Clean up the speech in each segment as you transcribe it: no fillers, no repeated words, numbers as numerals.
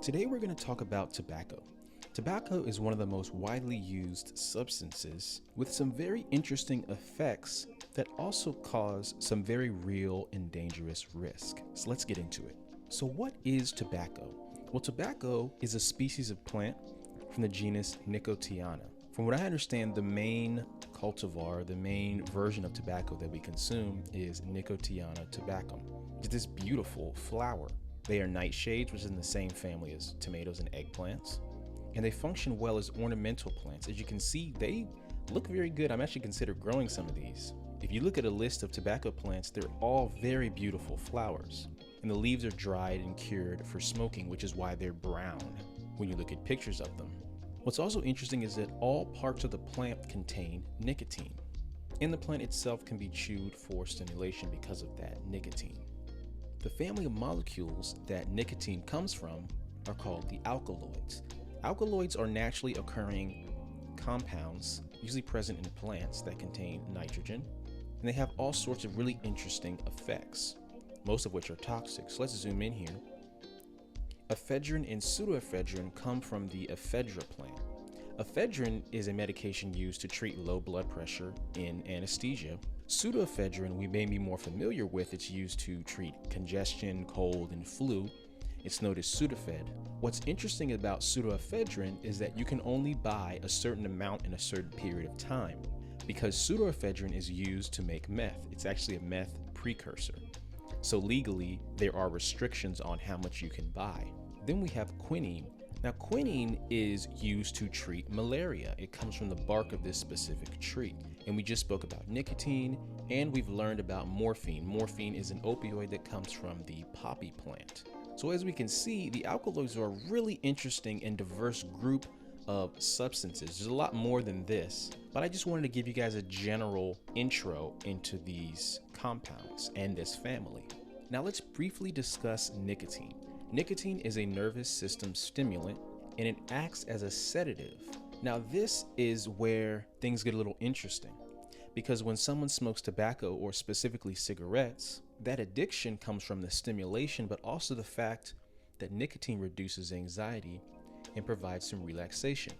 Today we're going to talk about tobacco. Tobacco is one of the most widely used substances with some very interesting effects that also cause some very real and dangerous risk. So let's get into it. So what is tobacco? Well, tobacco is a species of plant from the genus Nicotiana. From what I understand, the main cultivar, the main version of tobacco that we consume is Nicotiana tabacum. It's this beautiful flower. They are nightshades, which is in the same family as tomatoes and eggplants, and they function well as ornamental plants. As you can see, they look very good. I'm actually considered growing some of these. If you look at a list of tobacco plants, they're all very beautiful flowers, and the leaves are dried and cured for smoking, which is why they're brown when you look at pictures of them. What's also interesting is that all parts of the plant contain nicotine, and the plant itself can be chewed for stimulation because of that nicotine. The family of molecules that nicotine comes from are called the alkaloids. Alkaloids are naturally occurring compounds, usually present in plants, that contain nitrogen, and they have all sorts of really interesting effects, most of which are toxic. So let's zoom in here. Ephedrine and pseudoephedrine come from the ephedra plant. Ephedrine is a medication used to treat low blood pressure in anesthesia. Pseudoephedrine we may be more familiar with. It's used to treat congestion, cold, and flu. It's known as Sudafed. What's interesting about pseudoephedrine is that you can only buy a certain amount in a certain period of time, because pseudoephedrine is used to make meth. It's actually a meth precursor. So legally, there are restrictions on how much you can buy. Then we have quinine. Now, quinine is used to treat malaria. It comes from the bark of this specific tree. And we just spoke about nicotine, and we've learned about morphine. Morphine is an opioid that comes from the poppy plant. So as we can see, the alkaloids are a really interesting and diverse group of substances. There's a lot more than this, but I just wanted to give you guys a general intro into these compounds and this family. Now let's briefly discuss nicotine. Nicotine is a nervous system stimulant, and it acts as a sedative. Now this is where things get a little interesting, because when someone smokes tobacco, or specifically cigarettes, that addiction comes from the stimulation, but also the fact that nicotine reduces anxiety and provides some relaxation.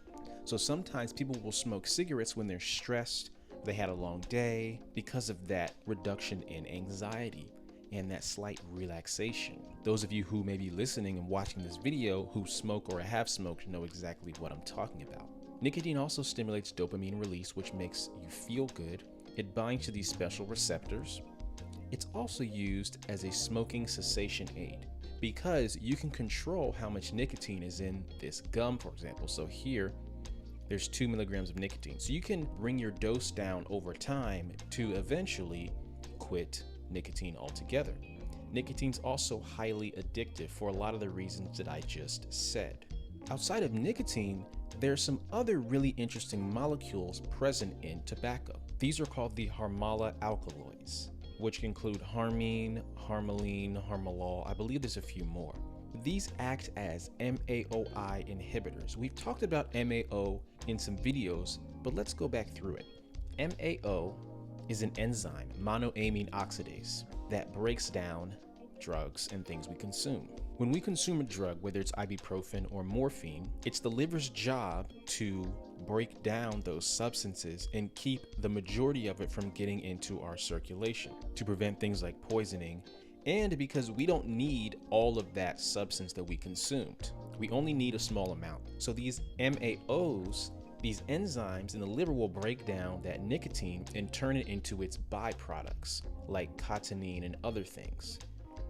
So sometimes people will smoke cigarettes when they're stressed, they had a long day, because of that reduction in anxiety and that slight relaxation. Those of you who may be listening and watching this video who smoke or have smoked know exactly what I'm talking about. Nicotine also stimulates dopamine release, which makes you feel good. It binds to these special receptors. It's also used as a smoking cessation aid, because you can control how much nicotine is in this gum, for example. So here, there's 2 milligrams of nicotine. So you can bring your dose down over time to eventually quit nicotine altogether. Nicotine's also highly addictive for a lot of the reasons that I just said. Outside of nicotine, there are some other really interesting molecules present in tobacco. These are called the harmala alkaloids, which include harmine, harmaline, harmalol. I believe there's a few more. These act as MAOI inhibitors. We've talked about MAO in some videos, but let's go back through it. MAO is an enzyme, monoamine oxidase, that breaks down drugs and things we consume. When we consume a drug, whether it's ibuprofen or morphine, it's the liver's job to break down those substances and keep the majority of it from getting into our circulation to prevent things like poisoning, and because we don't need all of that substance that we consumed. We only need a small amount. So these MAOs, these enzymes in the liver, will break down that nicotine and turn it into its byproducts, like cotinine and other things.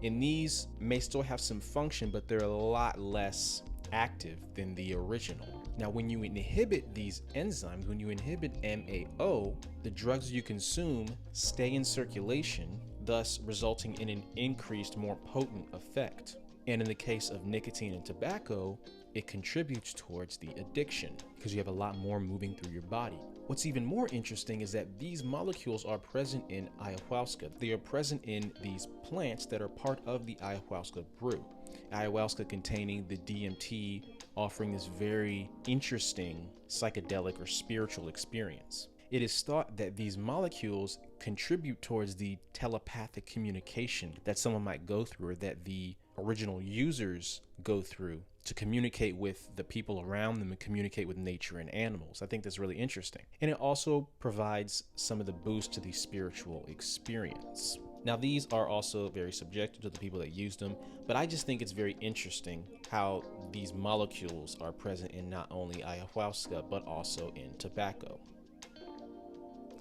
And these may still have some function, but they're a lot less active than the original. Now, when you inhibit these enzymes, when you inhibit MAO, the drugs you consume stay in circulation, thus resulting in an increased, more potent effect. And in the case of nicotine and tobacco, it contributes towards the addiction because you have a lot more moving through your body. What's even more interesting is that these molecules are present in ayahuasca. They are present in these plants that are part of the ayahuasca brew. Ayahuasca containing the DMT, offering this very interesting psychedelic or spiritual experience. It is thought that these molecules contribute towards the telepathic communication that someone might go through, or that the original users go through to communicate with the people around them and communicate with nature and animals. I think that's really interesting. And it also provides some of the boost to the spiritual experience. Now, these are also very subjective to the people that use them, but I just think it's very interesting how these molecules are present in not only ayahuasca, but also in tobacco.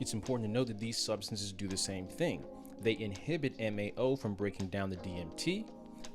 It's important to note that these substances do the same thing. They inhibit MAO from breaking down the DMT,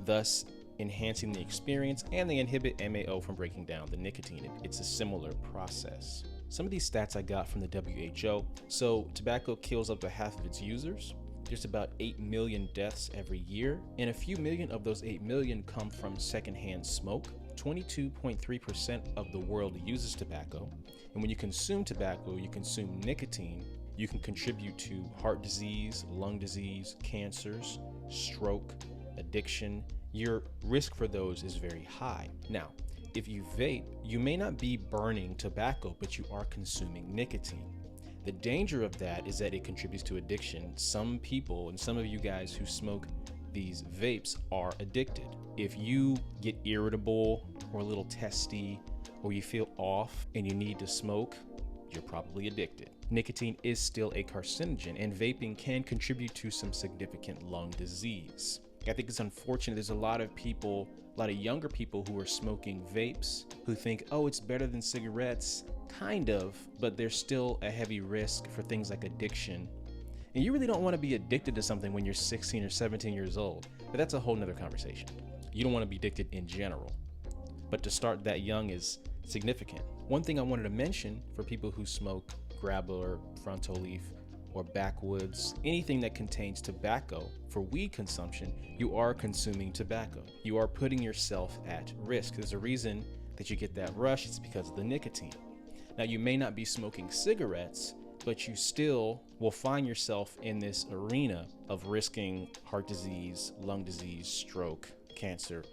thus enhancing the experience, and they inhibit MAO from breaking down the nicotine. It's a similar process. Some of these stats I got from the WHO. So tobacco kills up to half of its users. There's about 8 million deaths every year, and a few million of those 8 million come from secondhand smoke. 22.3% of the world uses tobacco, and when you consume tobacco, you consume nicotine. You can contribute to heart disease, lung disease, cancers, stroke, addiction. Your risk for those is very high. Now, if you vape, you may not be burning tobacco, but you are consuming nicotine. The danger of that is that it contributes to addiction. Some people, and some of you guys who smoke these vapes, are addicted. If you get irritable or a little testy, or you feel off and you need to smoke, you're probably addicted. Nicotine is still a carcinogen, and vaping can contribute to some significant lung disease. I think it's unfortunate. There's a lot of people, a lot of younger people who are smoking vapes who think, oh, it's better than cigarettes. Kind of, but there's still a heavy risk for things like addiction. And you really don't want to be addicted to something when you're 16 or 17 years old, but that's a whole nother conversation. You don't want to be addicted in general, but to start that young is significant. One thing I wanted to mention for people who smoke grabba or frontal leaf or backwoods, anything that contains tobacco, for weed consumption, you are consuming tobacco. You are putting yourself at risk. There's a reason that you get that rush. It's because of the nicotine. Now, you may not be smoking cigarettes, but you still will find yourself in this arena of risking heart disease, lung disease, stroke, cancer,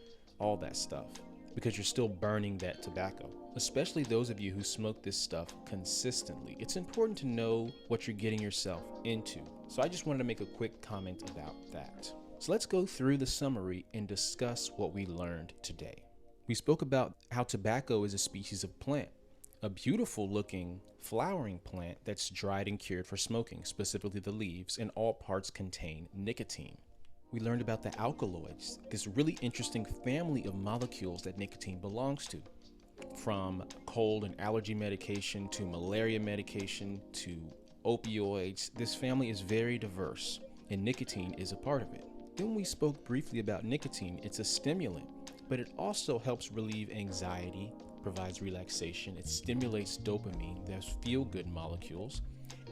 all that stuff, because you're still burning that tobacco. Especially those of you who smoke this stuff consistently. It's important to know what you're getting yourself into. So I just wanted to make a quick comment about that. So let's go through the summary and discuss what we learned today. We spoke about how tobacco is a species of plant, a beautiful looking flowering plant that's dried and cured for smoking, specifically the leaves, and all parts contain nicotine. We learned about the alkaloids, this really interesting family of molecules that nicotine belongs to. From cold and allergy medication to malaria medication to opioids, this family is very diverse, and nicotine is a part of it. Then we spoke briefly about nicotine. It's a stimulant, but it also helps relieve anxiety, provides relaxation, it stimulates dopamine, those feel-good molecules,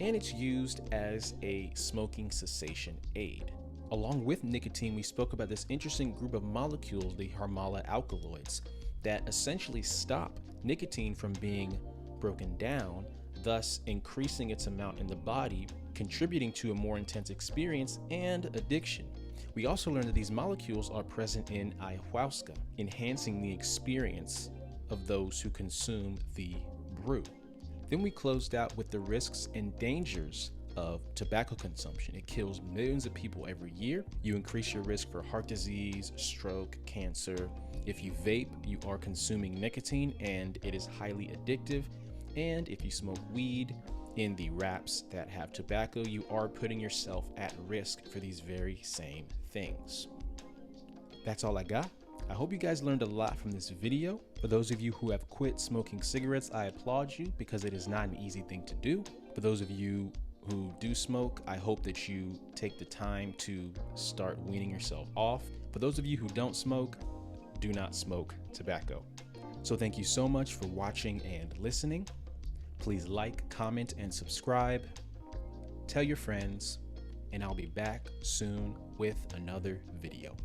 and it's used as a smoking cessation aid. Along with nicotine, we spoke about this interesting group of molecules, the harmala alkaloids, that essentially stop nicotine from being broken down, thus increasing its amount in the body, contributing to a more intense experience and addiction. We also learned that these molecules are present in ayahuasca, enhancing the experience of those who consume the brew. Then we closed out with the risks and dangers of tobacco consumption. It kills millions of people every year. You increase your risk for heart disease, stroke, cancer. If you vape, you are consuming nicotine and it is highly addictive. And if you smoke weed in the wraps that have tobacco, you are putting yourself at risk for these very same things. That's all I got. I hope you guys learned a lot from this video. For those of you who have quit smoking cigarettes, I applaud you because it is not an easy thing to do. For those of you who do smoke, I hope that you take the time to start weaning yourself off. For those of you who don't smoke, do not smoke tobacco. So thank you so much for watching and listening. Please like, comment, and subscribe. Tell your friends, and I'll be back soon with another video.